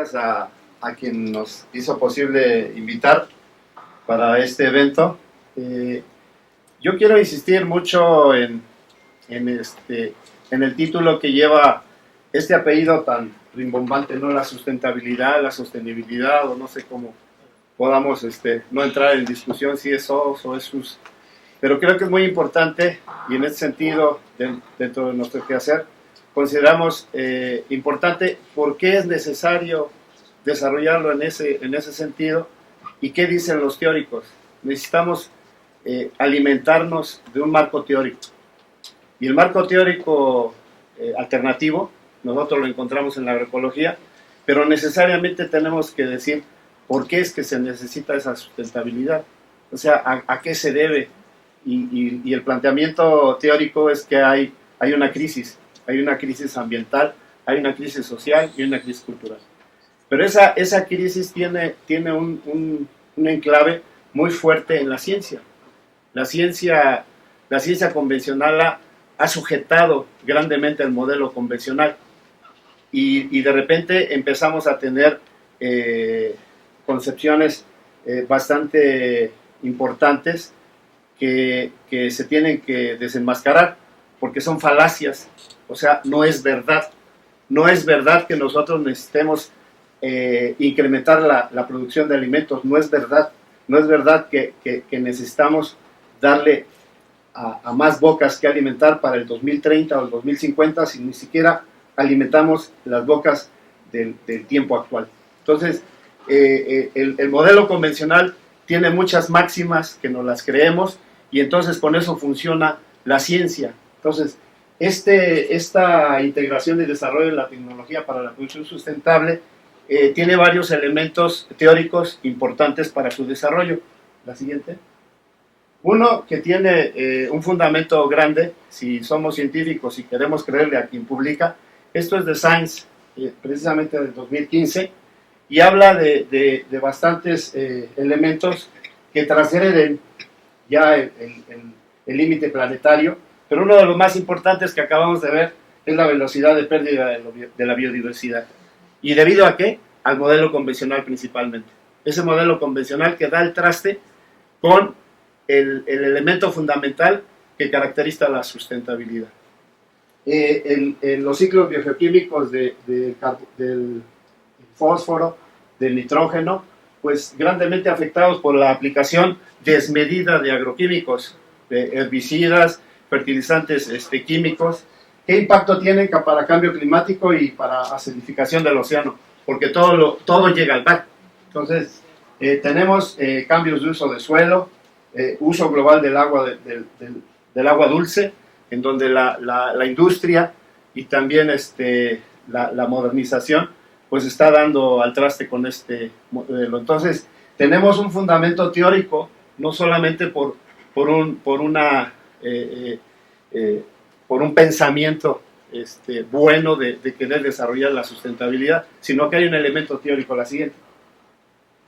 gracias a quien nos hizo posible invitar para este evento. Yo quiero insistir mucho en el título que lleva este apellido tan rimbombante, ¿no? La sustentabilidad, la sostenibilidad, o no sé cómo podamos no entrar en discusión si es SOS o es SUS. Pero creo que es muy importante, y en ese sentido, dentro de nuestro quehacer, consideramos importante por qué es necesario desarrollarlo en ese sentido y qué dicen los teóricos. Necesitamos alimentarnos de un marco teórico. Y el marco teórico alternativo, nosotros lo encontramos en la agroecología, pero necesariamente tenemos que decir por qué es que se necesita esa sustentabilidad. O sea, a qué se debe. Y el planteamiento teórico es que hay una crisis ambiental, hay una crisis social y una crisis cultural. Pero esa crisis tiene un enclave muy fuerte en la ciencia. La ciencia convencional ha sujetado grandemente el modelo convencional y de repente empezamos a tener concepciones bastante importantes que se tienen que desenmascarar porque son falacias. O sea, no es verdad que nosotros necesitemos incrementar la producción de alimentos, no es verdad que necesitamos darle a más bocas que alimentar para el 2030 o el 2050 si ni siquiera alimentamos las bocas del tiempo actual. Entonces, el modelo convencional tiene muchas máximas que nos las creemos y entonces con eso funciona la ciencia. Entonces, esta integración y desarrollo de la tecnología para la producción sustentable tiene varios elementos teóricos importantes para su desarrollo. La siguiente. Uno que tiene un fundamento grande, si somos científicos y queremos creerle a quien publica, esto es de Science, precisamente del 2015, y habla de bastantes elementos que trasgreden ya el límite planetario, pero uno de los más importantes que acabamos de ver es la velocidad de pérdida de la biodiversidad. ¿Y debido a qué? Al modelo convencional principalmente. Ese modelo convencional que da el traste con el elemento fundamental que caracteriza la sustentabilidad. Los ciclos biogeoquímicos del fósforo, del nitrógeno, pues grandemente afectados por la aplicación desmedida de agroquímicos, de herbicidas, fertilizantes químicos. ¿Qué impacto tienen para cambio climático y para acidificación del océano? Porque todo llega al mar. Entonces, tenemos cambios de uso de suelo, uso global del agua dulce, en donde la industria y también la modernización pues está dando al traste con este modelo. Entonces, tenemos un fundamento teórico, no solamente por un pensamiento bueno de querer desarrollar la sustentabilidad, sino que hay un elemento teórico, la siguiente.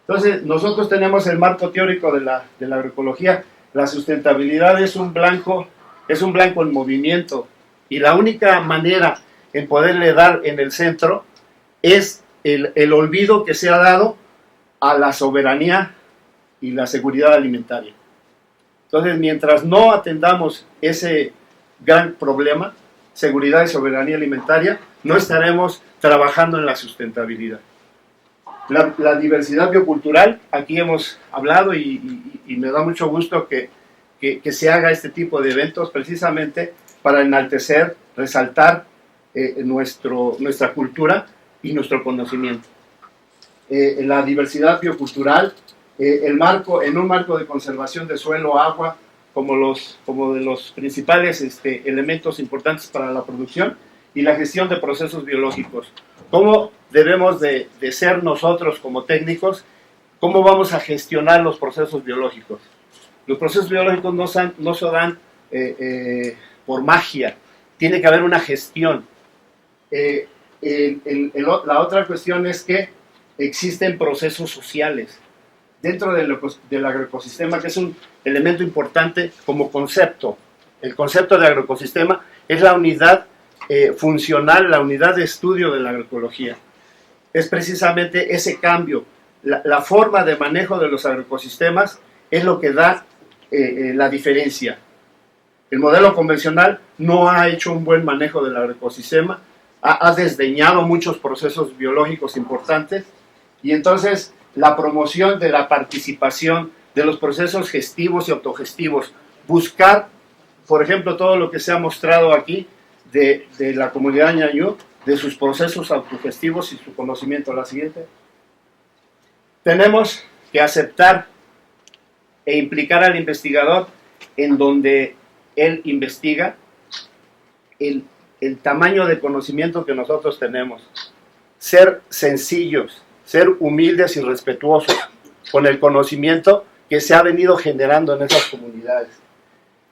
Entonces, nosotros tenemos el marco teórico de la agroecología. La sustentabilidad es un blanco en movimiento, y la única manera en poderle dar en el centro es el olvido que se ha dado a la soberanía y la seguridad alimentaria. Entonces, mientras no atendamos ese gran problema, seguridad y soberanía alimentaria, no estaremos trabajando en la sustentabilidad. La diversidad biocultural, aquí hemos hablado y me da mucho gusto que se haga este tipo de eventos precisamente para enaltecer, resaltar nuestra cultura y nuestro conocimiento. La diversidad biocultural, en un marco de conservación de suelo, agua, como de los principales elementos importantes para la producción, y la gestión de procesos biológicos. ¿Cómo debemos de ser nosotros como técnicos? ¿Cómo vamos a gestionar los procesos biológicos? Los procesos biológicos no se dan por magia, tiene que haber una gestión. La otra cuestión es que existen procesos sociales dentro del agroecosistema, que es un elemento importante como concepto. El concepto de agroecosistema es la unidad funcional, la unidad de estudio de la agroecología. es precisamente ese cambio. La forma de manejo de los agroecosistemas es lo que da la diferencia. El modelo convencional no ha hecho un buen manejo del agroecosistema, ha desdeñado muchos procesos biológicos importantes, y entonces la promoción de la participación de los procesos gestivos y autogestivos, buscar, por ejemplo, todo lo que se ha mostrado aquí de la comunidad ñañú, de sus procesos autogestivos y su conocimiento. La siguiente. Tenemos que aceptar e implicar al investigador en donde él investiga el tamaño de conocimiento que nosotros tenemos. Ser sencillos, ser humildes y respetuosos con el conocimiento que se ha venido generando en esas comunidades.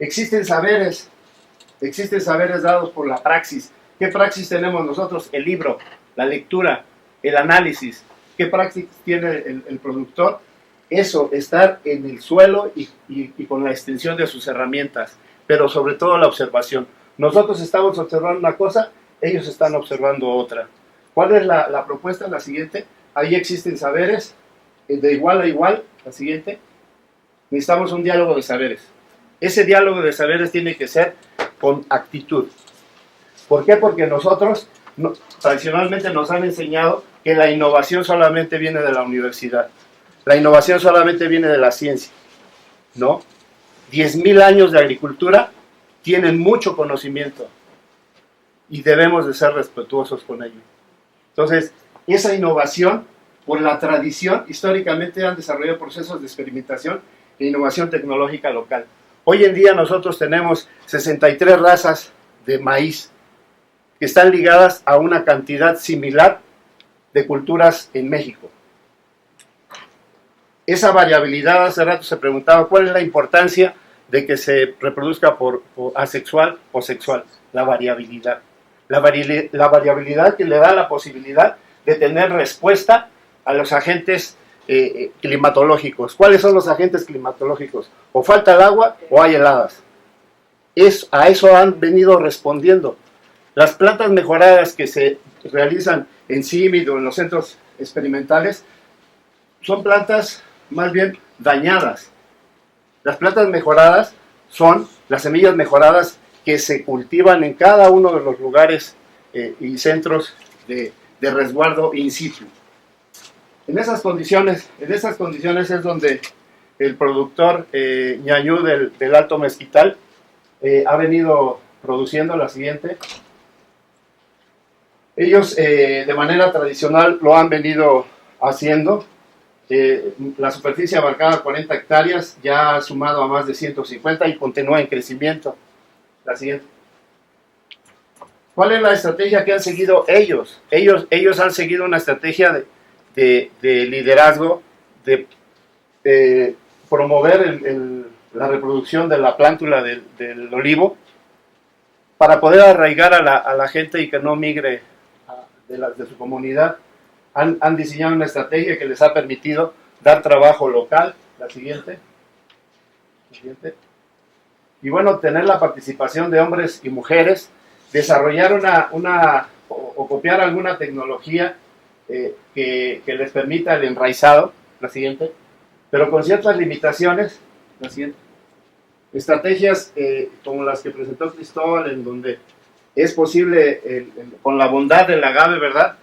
Existen saberes dados por la praxis. ¿Qué praxis tenemos nosotros? El libro, la lectura, el análisis. ¿Qué praxis tiene el productor? Eso, estar en el suelo y con la extensión de sus herramientas, pero sobre todo la observación. Nosotros estamos observando una cosa, ellos están observando otra. ¿Cuál es la propuesta? La siguiente. Ahí existen saberes de igual a igual. La siguiente. Necesitamos un diálogo de saberes. Ese diálogo de saberes tiene que ser con actitud. ¿Por qué? Porque nosotros tradicionalmente nos han enseñado que la innovación solamente viene de la universidad. La innovación solamente viene de la ciencia, ¿no? 10,000 años de agricultura tienen mucho conocimiento y debemos de ser respetuosos con ello. Entonces, esa innovación, por la tradición, históricamente han desarrollado procesos de experimentación e innovación tecnológica local. Hoy en día nosotros tenemos 63 razas de maíz que están ligadas a una cantidad similar de culturas en México. Esa variabilidad, hace rato se preguntaba cuál es la importancia de que se reproduzca por asexual o sexual. La variabilidad. La variabilidad que le da la posibilidad de tener respuesta a los agentes climatológicos. ¿Cuáles son los agentes climatológicos? O falta el agua o hay heladas. A eso han venido respondiendo. Las plantas mejoradas que se realizan en CIMID o en los centros experimentales son plantas más bien dañadas. Las plantas mejoradas son las semillas mejoradas que se cultivan en cada uno de los lugares y centros de resguardo in situ. En esas condiciones es donde el productor ñañú del Alto Mezquital ha venido produciendo. La siguiente. Ellos de manera tradicional lo han venido haciendo. La superficie abarcada 40 hectáreas, ya ha sumado a más de 150 y continúa en crecimiento. La siguiente. ¿Cuál es la estrategia que han seguido ellos? Ellos han seguido una estrategia de liderazgo, de promover la reproducción de la plántula del olivo para poder arraigar a la gente y que no migre de su comunidad. Han diseñado una estrategia que les ha permitido dar trabajo local. La siguiente. Y bueno, tener la participación de hombres y mujeres, desarrollar o copiar alguna tecnología que les permita el enraizado. La siguiente. Pero con ciertas limitaciones. La siguiente. Estrategias como las que presentó Cristóbal, en donde es posible, con la bondad del agave, ¿verdad?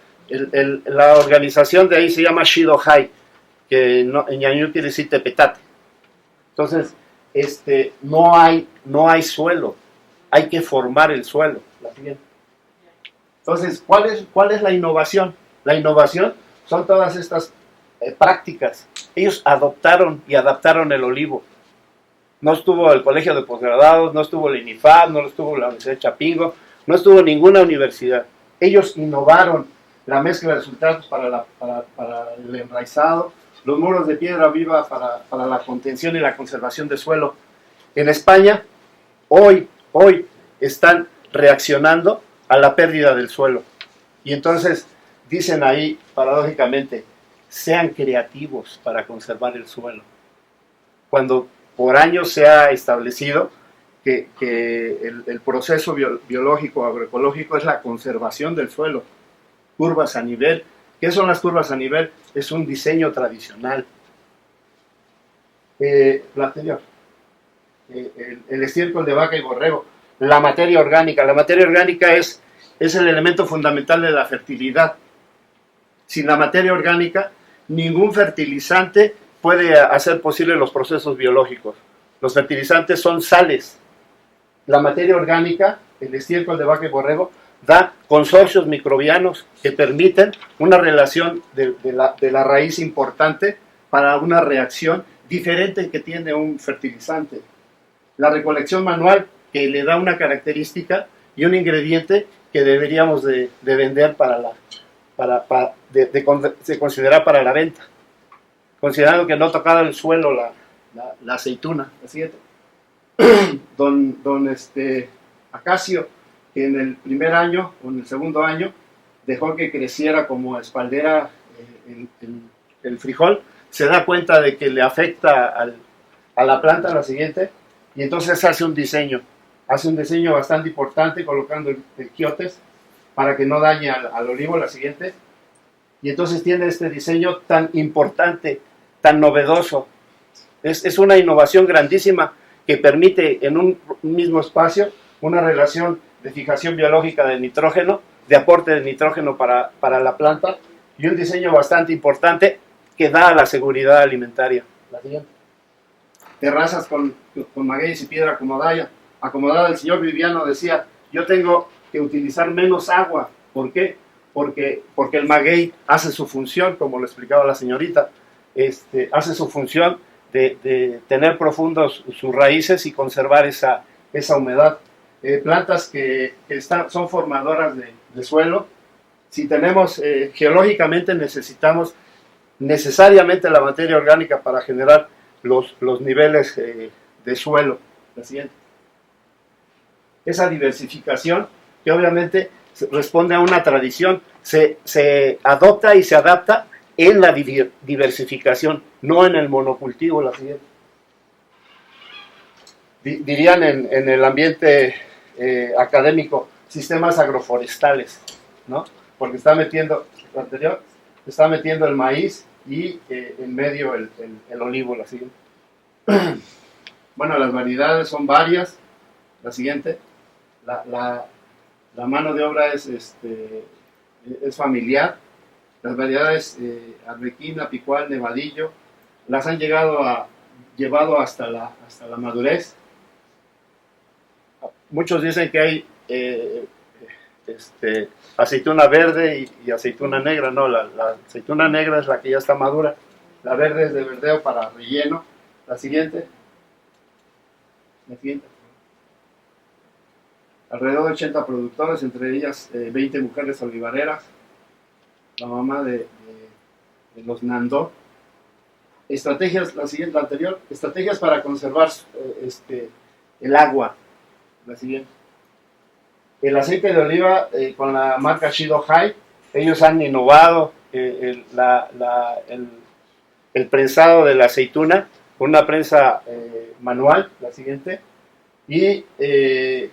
La organización de ahí se llama Shidohai, que en ñañú quiere decir tepetate. Entonces, no hay suelo, hay que formar el suelo. La siguiente. Entonces, ¿cuál es la innovación? La innovación son todas estas prácticas. Ellos adoptaron y adaptaron el olivo. No estuvo el colegio de posgraduados, no estuvo el INIFAP, no estuvo la Universidad de Chapingo, no estuvo ninguna universidad. Ellos innovaron la mezcla de sustratos para el enraizado, los muros de piedra viva para la contención y la conservación de suelo. En España, hoy están reaccionando a la pérdida del suelo. Y entonces dicen ahí, paradójicamente, sean creativos para conservar el suelo. Cuando por años se ha establecido que el proceso biológico agroecológico es la conservación del suelo, curvas a nivel, ¿Qué son las curvas a nivel? Es un diseño tradicional. La anterior. El estiércol de vaca y borrego. La materia orgánica. La materia orgánica es el elemento fundamental de la fertilidad. Sin la materia orgánica, ningún fertilizante puede hacer posible los procesos biológicos. Los fertilizantes son sales. La materia orgánica, el estiércol de vaca y borrego, da consorcios microbianos que permiten una relación de la raíz importante para una reacción diferente que tiene un fertilizante. La recolección manual, que le da una característica y un ingrediente que deberíamos de vender se considera para la venta, considerando que no tocaba el suelo la aceituna. Así es. Don Acacio, que en el primer año o en el segundo año dejó que creciera como espaldera el frijol, se da cuenta de que le afecta a la planta, la siguiente, y entonces hace un diseño bastante importante colocando el quiotes para que no dañe al olivo, la siguiente, y entonces tiene este diseño tan importante, tan novedoso. Es una innovación grandísima que permite en un mismo espacio una relación de fijación biológica del nitrógeno, de aporte de nitrógeno para la planta, y un diseño bastante importante que da la seguridad alimentaria. La siguiente. Terrazas con magueyes y piedra acomodada. El señor Viviano decía, yo tengo que utilizar menos agua. ¿Por qué? Porque el maguey hace su función, como lo explicaba la señorita, hace su función de tener profundos sus raíces y conservar esa humedad. Plantas que son formadoras de suelo. Si tenemos, geológicamente necesitamos necesariamente la materia orgánica para generar los niveles de suelo. La siguiente. Esa diversificación que obviamente responde a una tradición, se adopta y se adapta en la diversificación, no en el monocultivo. La siguiente. Dirían en el ambiente académico, sistemas agroforestales, ¿no? Porque está metiendo el maíz y en medio el olivo. La siguiente. Bueno, las variedades son varias. La siguiente. La mano de obra es familiar. Las variedades arbequina, picual, nevadillo, las han llevado hasta la madurez. Muchos dicen que hay aceituna verde y aceituna negra. No, la aceituna negra es la que ya está madura. La verde es de verdeo para relleno. La siguiente. Alrededor de 80 productores, entre ellas 20 mujeres olivareras. La mamá de los Nandó. Estrategias, la siguiente, la anterior. Estrategias para conservar el agua. La siguiente. El aceite de oliva con la marca Shido High, ellos han innovado el prensado de la aceituna con una prensa manual. La siguiente. Y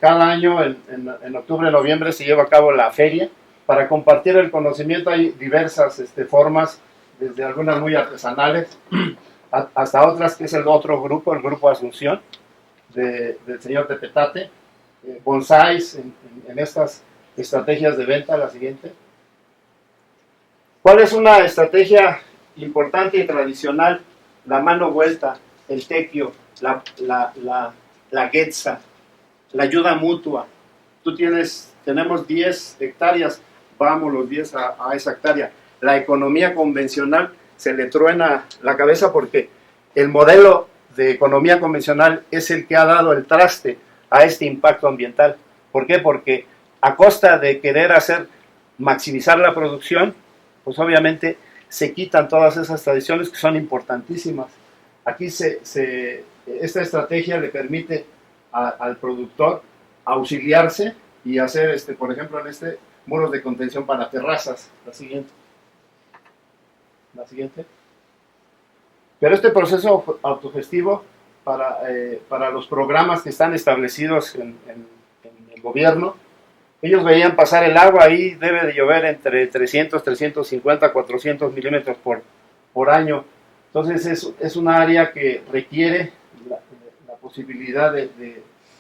cada año en octubre, noviembre se lleva a cabo la feria para compartir el conocimiento. Hay diversas formas, desde algunas muy artesanales hasta otras, que es el otro grupo, el grupo Asunción del señor Tepetate, bonsáis en estas estrategias de venta. La siguiente. ¿Cuál es una estrategia importante y tradicional? La mano vuelta, el tequio, la getza, la ayuda mutua. Tenemos 10 hectáreas, vamos los 10 a esa hectárea. La economía convencional se le truena la cabeza porque el modelo de economía convencional es el que ha dado el traste a este impacto ambiental. ¿Por qué? Porque a costa de querer maximizar la producción, pues obviamente se quitan todas esas tradiciones que son importantísimas. Aquí esta estrategia le permite al productor auxiliarse y hacer, por ejemplo, muros de contención para terrazas. La siguiente. Pero este proceso autogestivo para los programas que están establecidos en el gobierno Ellos veían pasar el agua, ahí debe de llover entre 300, 350, 400 milímetros por año. Entonces es un área que requiere la posibilidad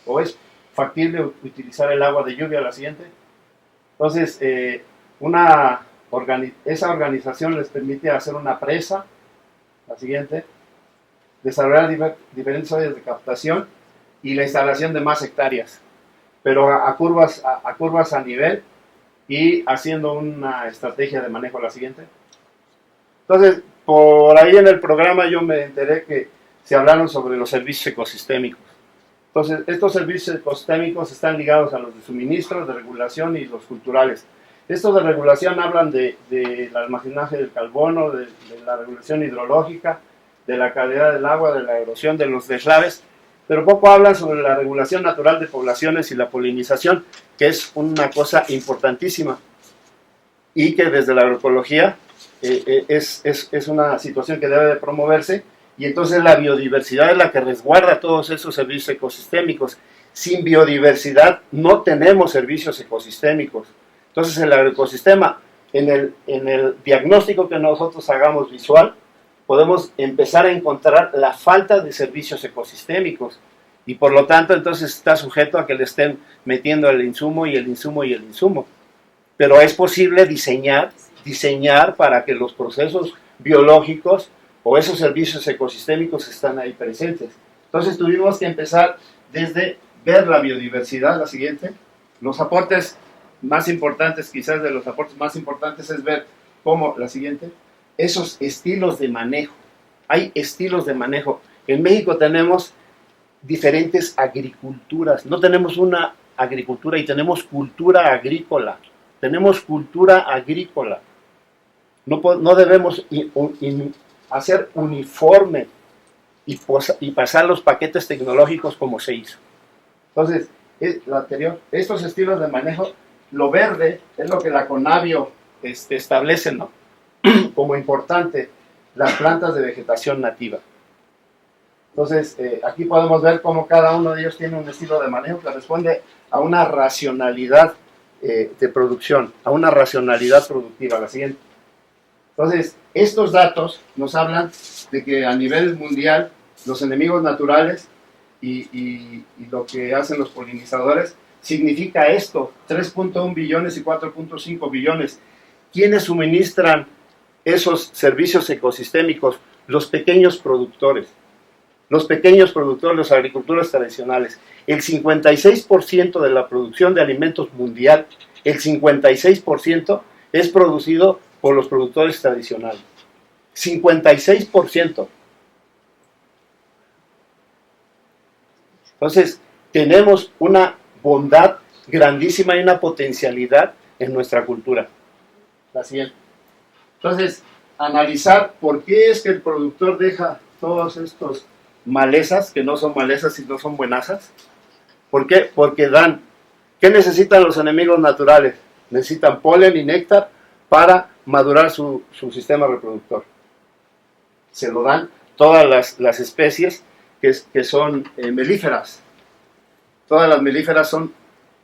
o es factible utilizar el agua de lluvia. La siguiente. Entonces, esa organización les permite hacer una presa. La siguiente. Desarrollar diferentes áreas de captación y la instalación de más hectáreas, pero a curvas a nivel y haciendo una estrategia de manejo. La siguiente. Entonces, por ahí en el programa yo me enteré que se hablaron sobre los servicios ecosistémicos. Entonces, estos servicios ecosistémicos están ligados a los de suministro, de regulación y los culturales. Estos de regulación hablan del almacenaje del carbono, de la regulación hidrológica, de la calidad del agua, de la erosión, de los deslaves, pero poco hablan sobre la regulación natural de poblaciones y la polinización, que es una cosa importantísima y que desde la agroecología es una situación que debe de promoverse. Y entonces la biodiversidad es la que resguarda todos esos servicios ecosistémicos. Sin biodiversidad no tenemos servicios ecosistémicos. Entonces el agroecosistema, en el diagnóstico que nosotros hagamos visual, podemos empezar a encontrar la falta de servicios ecosistémicos. Y por lo tanto entonces está sujeto a que le estén metiendo el insumo y el insumo y el insumo. Pero es posible diseñar para que los procesos biológicos o esos servicios ecosistémicos están ahí presentes. Entonces tuvimos que empezar desde ver la biodiversidad. La siguiente. Los aportes más importantes, quizás de los aportes más importantes es ver cómo, la siguiente, esos estilos de manejo. Hay estilos de manejo. En México tenemos diferentes agriculturas. No tenemos una agricultura y tenemos cultura agrícola. Tenemos cultura agrícola. No debemos hacer uniforme y pasar los paquetes tecnológicos como se hizo. Entonces, lo anterior, estos estilos de manejo, lo verde es lo que la Conavio establece, ¿no? Como importante, las plantas de vegetación nativa. Entonces, aquí podemos ver cómo cada uno de ellos tiene un estilo de manejo que responde a una racionalidad de producción, a una racionalidad productiva. La siguiente. Entonces, estos datos nos hablan de que a nivel mundial los enemigos naturales y lo que hacen los polinizadores significa esto: 3.1 billones y 4.5 billones. ¿Quiénes suministran esos servicios ecosistémicos? Los pequeños productores. Los pequeños productores, los agricultores tradicionales. El 56% de la producción de alimentos mundial, el 56% es producido por los productores tradicionales. 56%. Entonces, tenemos una bondad grandísima y una potencialidad en nuestra cultura. La siguiente. Entonces, analizar por qué es que el productor deja todos estos malezas, que no son malezas sino son buenazas. ¿Por qué? Porque dan. ¿Qué necesitan los enemigos naturales? Necesitan polen y néctar para madurar su sistema reproductor. Se lo dan todas las especies que son melíferas. Todas las melíferas son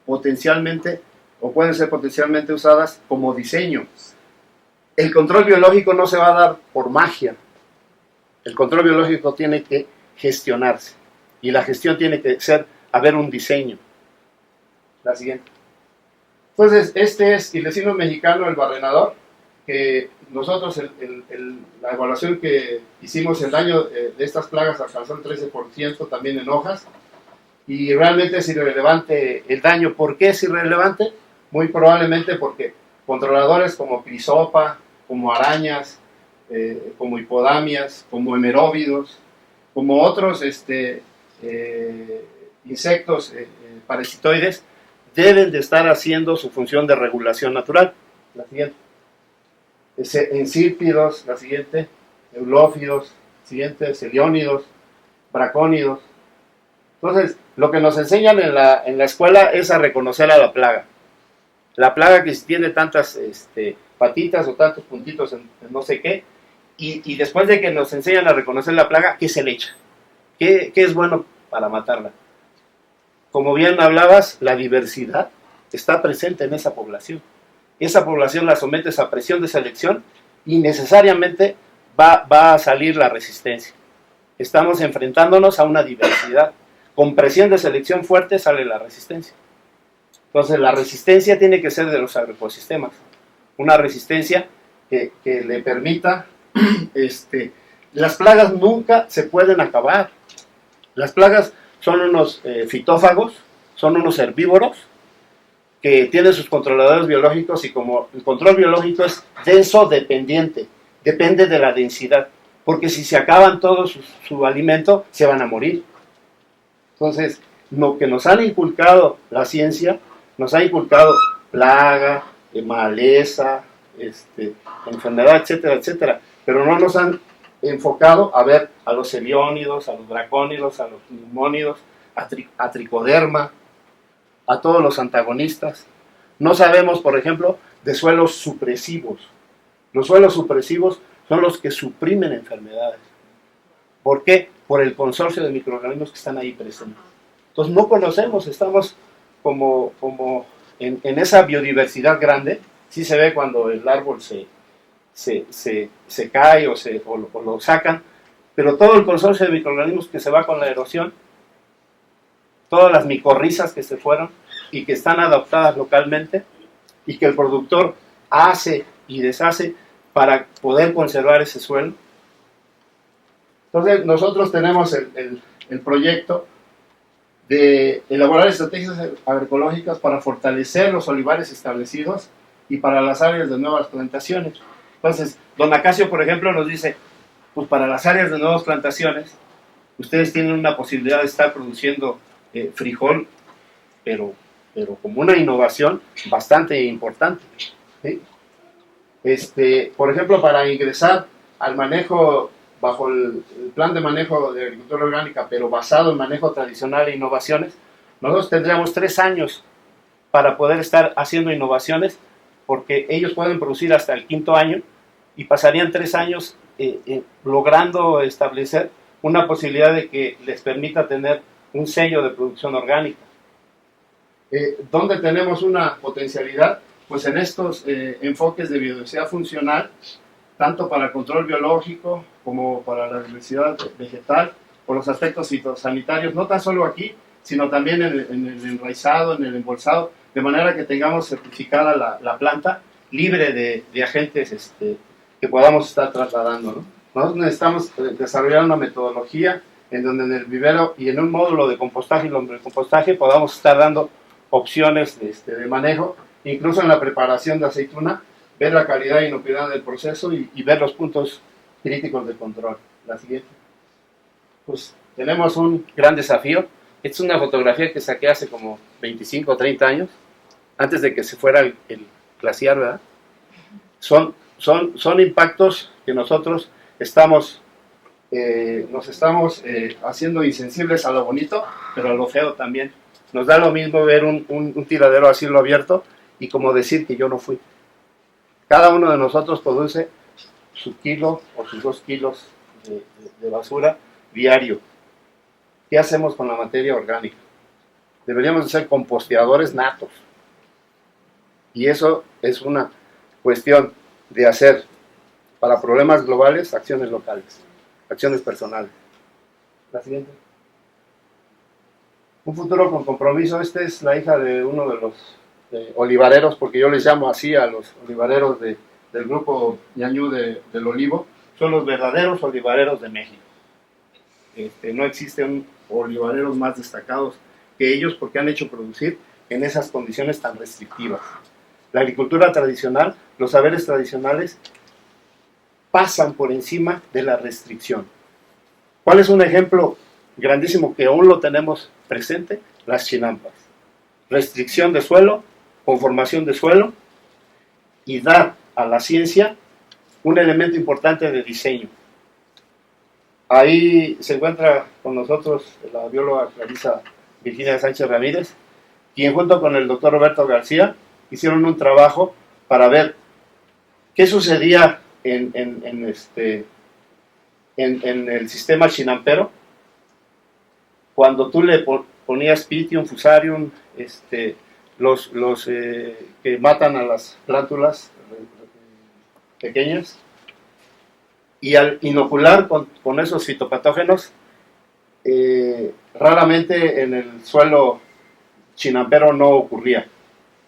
potencialmente o pueden ser potencialmente usadas como diseño. El control biológico no se va a dar por magia. El control biológico tiene que gestionarse y la gestión tiene que haber un diseño. La siguiente. Entonces, este es Ilesino mexicano, el barrenador, que nosotros la evaluación que hicimos el daño de estas plagas alcanzó el 13% también en hojas, y realmente es irrelevante el daño. ¿Por qué es irrelevante? Muy probablemente porque controladores como crisopa, como arañas, como hipodamias, como hemeróvidos, como otros insectos parasitoides, deben de estar haciendo su función de regulación natural. La siguiente. Encílpidos, la siguiente. Eulófidos, siguiente. Celiónidos, bracónidos. Entonces, lo que nos enseñan en la escuela es a reconocer a la plaga. La plaga que tiene tantas patitas o tantos puntitos en no sé qué, y después de que nos enseñan a reconocer la plaga, ¿qué se le echa? ¿Qué es bueno para matarla? Como bien hablabas, la diversidad está presente en esa población. Esa población la sometes a presión de selección y necesariamente va a salir la resistencia. Estamos enfrentándonos a una diversidad. Con presión de selección fuerte sale la resistencia. Entonces la resistencia tiene que ser de los agroecosistemas. Una resistencia que le permita... las plagas nunca se pueden acabar. Las plagas son unos fitófagos, son unos herbívoros que tienen sus controladores biológicos, y como el control biológico es denso dependiente, depende de la densidad, porque si se acaban todo su alimento, se van a morir. Entonces, lo que nos han inculcado la ciencia, nos ha inculcado plaga, maleza, enfermedad, etcétera, etcétera, pero no nos han enfocado a ver a los heliónidos, a los dracónidos, a los pneumónidos, a tricoderma, a todos los antagonistas. No sabemos, por ejemplo, de suelos supresivos. Los suelos supresivos son los que suprimen enfermedades. ¿Por qué? Por el consorcio de microorganismos que están ahí presentes. Entonces no conocemos, estamos como en esa biodiversidad grande. Sí se ve cuando el árbol se cae o lo sacan, pero todo el consorcio de microorganismos que se va con la erosión, todas las micorrizas que se fueron y que están adaptadas localmente y que el productor hace y deshace para poder conservar ese suelo. Entonces nosotros tenemos el proyecto de elaborar estrategias agroecológicas para fortalecer los olivares establecidos y para las áreas de nuevas plantaciones. Entonces, don Acacio, por ejemplo, nos dice, pues para las áreas de nuevas plantaciones, ustedes tienen una posibilidad de estar produciendo frijol, pero como una innovación bastante importante, ¿sí? Por ejemplo, para ingresar al manejo, bajo el plan de manejo de agricultura orgánica, pero basado en manejo tradicional e innovaciones, nosotros tendríamos 3 años para poder estar haciendo innovaciones, porque ellos pueden producir hasta el 5.º año y pasarían 3 años logrando establecer una posibilidad de que les permita tener un sello de producción orgánica. ¿Dónde tenemos una potencialidad? Pues en estos enfoques de biodiversidad funcional, tanto para el control biológico como para la diversidad vegetal, por los aspectos fitosanitarios, no tan solo aquí, sino también en el enraizado, en el embolsado, de manera que tengamos certificada la planta libre de agentes que podamos estar trasladando, ¿no? Nosotros necesitamos desarrollar una metodología en donde en el vivero y en un módulo de compostaje y lombricompostaje podamos estar dando opciones de manejo, incluso en la preparación de aceituna, ver la calidad e inocuidad del proceso y ver los puntos críticos de control. La siguiente. Pues tenemos un gran desafío. Esta es una fotografía que saqué hace como 25 o 30 años, antes de que se fuera el glaciar, ¿verdad? Son impactos que nosotros nos estamos haciendo insensibles a lo bonito, pero a lo feo también. Nos da lo mismo ver un tiradero a cielo abierto y como decir que yo no fui. Cada uno de nosotros produce su kilo o sus 2 kilos de basura diario. ¿Qué hacemos con la materia orgánica? Deberíamos ser composteadores natos. Y eso es una cuestión de hacer para problemas globales acciones locales, acciones personales. La siguiente. Un futuro con compromiso. Esta es la hija de uno de los olivareros, porque yo les llamo así a los olivareros del grupo Ñañú del Olivo. Son los verdaderos olivareros de México. No existen olivareros más destacados que ellos porque han hecho producir en esas condiciones tan restrictivas. La agricultura tradicional, los saberes tradicionales pasan por encima de la restricción. ¿Cuál es un ejemplo grandísimo que aún lo tenemos presente? Las chinampas. Restricción de suelo, conformación de suelo y dar a la ciencia un elemento importante de diseño. Ahí se encuentra con nosotros la bióloga Clarisa Virginia Sánchez Ramírez, quien junto con el doctor Roberto García hicieron un trabajo para ver qué sucedía en el sistema chinampero cuando tú le ponías Pythium, Fusarium, los que matan a las plántulas pequeñas, y al inocular con esos fitopatógenos, raramente en el suelo chinampero no ocurría.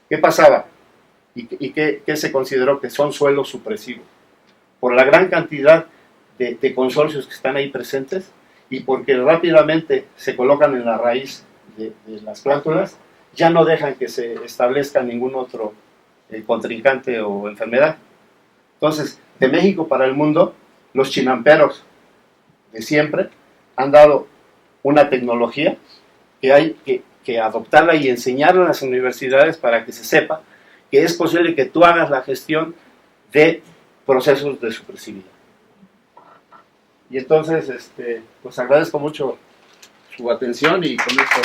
¿Qué pasaba? ¿Y qué se consideró? Que son suelos supresivos. Por la gran cantidad de consorcios que están ahí presentes y porque rápidamente se colocan en la raíz de las plántulas, ya no dejan que se establezca ningún otro contrincante o enfermedad. Entonces, de México para el mundo, los chinamperos de siempre han dado una tecnología que hay que adoptarla y enseñarla en las universidades para que se sepa que es posible que tú hagas la gestión de procesos de supresividad. Y entonces, pues agradezco mucho su atención y con esto